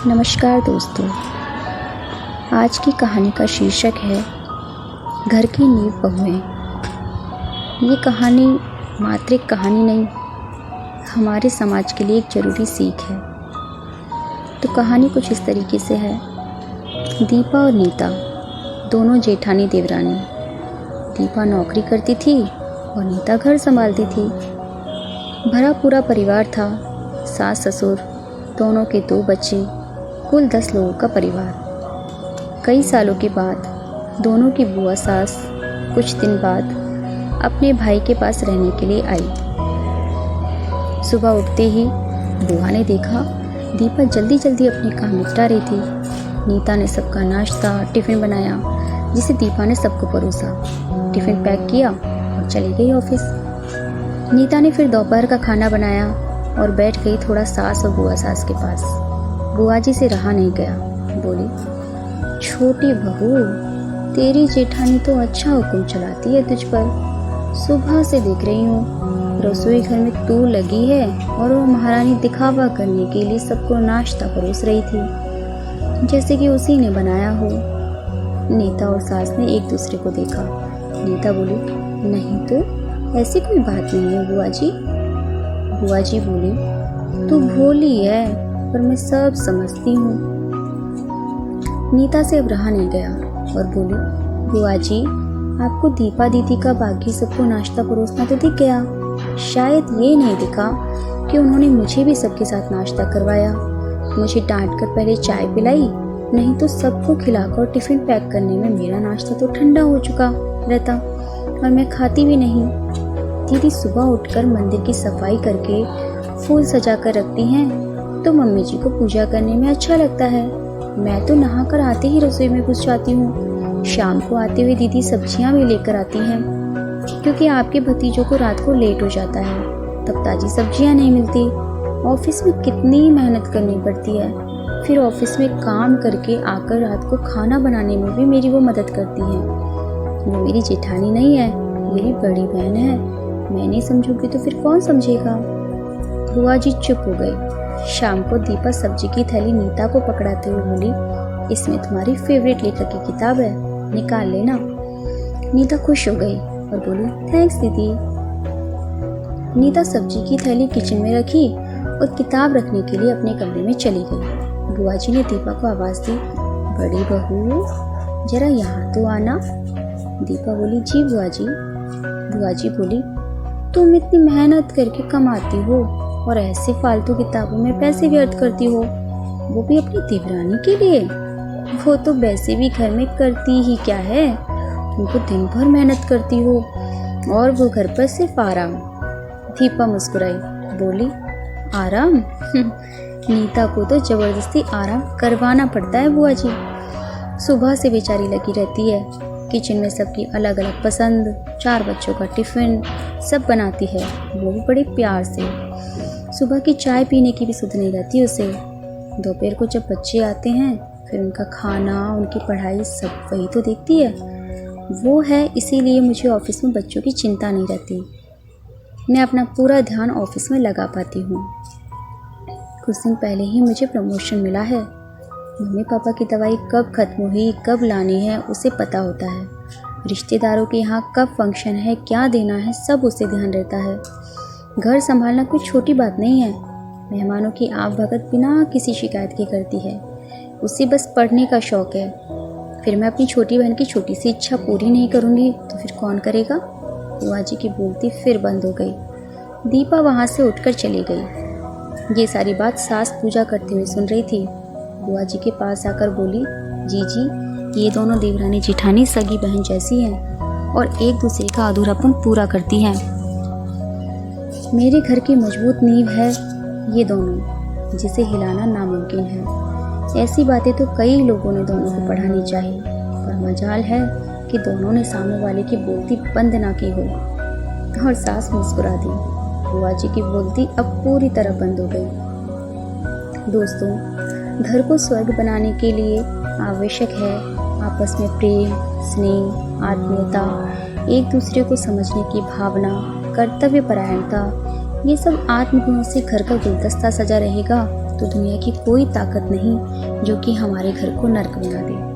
नमस्कार दोस्तों। आज की कहानी का शीर्षक है घर की नींव बहुएं। ये कहानी मात्र एक कहानी नहीं, हमारे समाज के लिए एक ज़रूरी सीख है। तो कहानी कुछ इस तरीके से है। दीपा और नीता दोनों जेठानी देवरानी। दीपा नौकरी करती थी और नीता घर संभालती थी। भरा पूरा परिवार था, सास ससुर, दोनों के 2 बच्चे, कुल 10 लोगों का परिवार। कई सालों के बाद दोनों की बुआ सास कुछ दिन बाद अपने भाई के पास रहने के लिए आई। सुबह उठते ही बुआ ने देखा दीपा जल्दी जल्दी अपने काम निपटा रही थी। नीता ने सबका नाश्ता टिफ़िन बनाया, जिसे दीपा ने सबको परोसा। टिफ़िन पैक किया और चली गई ऑफिस। नीता ने फिर दोपहर का खाना बनाया और बैठ गई थोड़ा सास और बुआ सास के पास। बुआ जी से रहा नहीं गया, बोली, छोटी बहू, तेरी जेठानी तो अच्छा हुक्म चलाती है तुझ पर। सुबह से देख रही हूँ रसोई घर में तू लगी है और वो महारानी दिखावा करने के लिए सबको नाश्ता परोस रही थी, जैसे कि उसी ने बनाया हो। नीता और सास ने एक दूसरे को देखा। नीता बोली, नहीं तो ऐसी कोई बात नहीं है बुआ जी। बुआ जी बोली, तू भोली है पर मैं सब समझती हूँ। नीता से अब रहा नहीं गया और बोली, बुआ जी, आपको दीपा दीदी का बाकी सबको नाश्ता परोसना तो दिख गया, शायद ये नहीं दिखा कि उन्होंने मुझे भी सबके साथ नाश्ता करवाया। मुझे डांट कर पहले चाय पिलाई, नहीं तो सबको खिलाकर टिफ़िन पैक करने में मेरा नाश्ता तो ठंडा हो चुका रहता और मैं खाती भी नहीं। दीदी सुबह उठकर मंदिर की सफाई करके फूल सजा कर रखती हैं, तो मम्मी जी को पूजा करने में अच्छा लगता है। मैं तो नहाकर आते ही रसोई में घुस जाती हूँ। शाम को आते हुए दीदी सब्जियाँ भी लेकर आती हैं, क्योंकि आपके भतीजों को रात को लेट हो जाता है, तब ताज़ी सब्जियाँ नहीं मिलती। ऑफिस में कितनी मेहनत करनी पड़ती है, फिर ऑफिस में काम करके आकर रात को खाना बनाने में भी मेरी वो मदद करती हैं। वो मेरी जेठानी नहीं है, मेरी बड़ी बहन है। मैं नहीं समझूंगी तो फिर कौन समझेगा। बुआ जी चुप हो गई। शाम को दीपा सब्जी की थैली नीता को पकड़ाते हुए बोली, इसमें तुम्हारी फेवरेट लेखक की किताब है, निकाल लेना। नीता खुश हो गई और बोली, थैंक्स दीदी। नीता सब्जी की थैली किचन में रखी और किताब रखने के लिए अपने कमरे में चली गई। बुआ जी ने दीपा को आवाज़ दी, बड़ी बहू, जरा यहाँ तो आना। दीपा बोली, जी बुआ जी। बुआ जी बोली, तुम इतनी मेहनत करके कमाती हो और ऐसे फालतू किताबों में पैसे व्यर्थ करती हो, वो भी अपनी देवरानी के लिए। वो तो वैसे भी घर में करती ही क्या है, तुम तो दिन भर मेहनत करती हो और वो घर पर सिर्फ आराम। दीपा मुस्कुराई, बोली, आराम? नीता को तो जबरदस्ती आराम करवाना पड़ता है बुआ जी। सुबह से बेचारी लगी रहती है, किचन में सबकी अलग अलग पसंद, 4 बच्चों का टिफ़िन सब बनाती है, वो भी बड़े प्यार से। सुबह की चाय पीने की भी सुध नहीं रहती उसे। दोपहर को जब बच्चे आते हैं, फिर उनका खाना, उनकी पढ़ाई सब वही तो देखती है। वो है, इसीलिए मुझे ऑफिस में बच्चों की चिंता नहीं रहती। मैं अपना पूरा ध्यान ऑफिस में लगा पाती हूँ। कुछ दिन पहले ही मुझे प्रमोशन मिला है। मम्मी पापा की दवाई कब ख़त्म हुई, कब लानी है, उसे पता होता है। रिश्तेदारों के यहाँ कब फंक्शन है, क्या देना है, सब उसे ध्यान रहता है। घर संभालना कोई छोटी बात नहीं है। मेहमानों की आव भगत बिना किसी शिकायत के करती है। उसे बस पढ़ने का शौक़ है। फिर मैं अपनी छोटी बहन की छोटी सी इच्छा पूरी नहीं करूँगी तो फिर कौन करेगा। बुआ जी की बोलती फिर बंद हो गई। दीपा वहाँ से उठकर चली गई। ये सारी बात सास पूजा करते हुए सुन रही थी। बुआ जी के पास आकर बोली, जी, ये दोनों देवरानी जेठानी सगी बहन जैसी हैं और एक दूसरे का अधूरापन पूरा करती हैं। मेरे घर की मजबूत नींव है ये दोनों, जिसे हिलाना नामुमकिन है। ऐसी बातें तो कई लोगों ने दोनों को पढ़ानी चाहिए, पर मजाल है कि दोनों ने सामने वाले की बोलती बंद ना की हो। और सास मुस्कुरा दी। बुआ जी की बोलती अब पूरी तरह बंद हो गई। दोस्तों, घर को स्वर्ग बनाने के लिए आवश्यक है आपस में प्रेम, स्नेह, आत्मीयता, एक दूसरे को समझने की भावना, कर्तव्य परायणता। ये सब आत्मगुणों से घर का गुलदस्ता सजा रहेगा तो दुनिया की कोई ताकत नहीं जो कि हमारे घर को नर्क बना दे।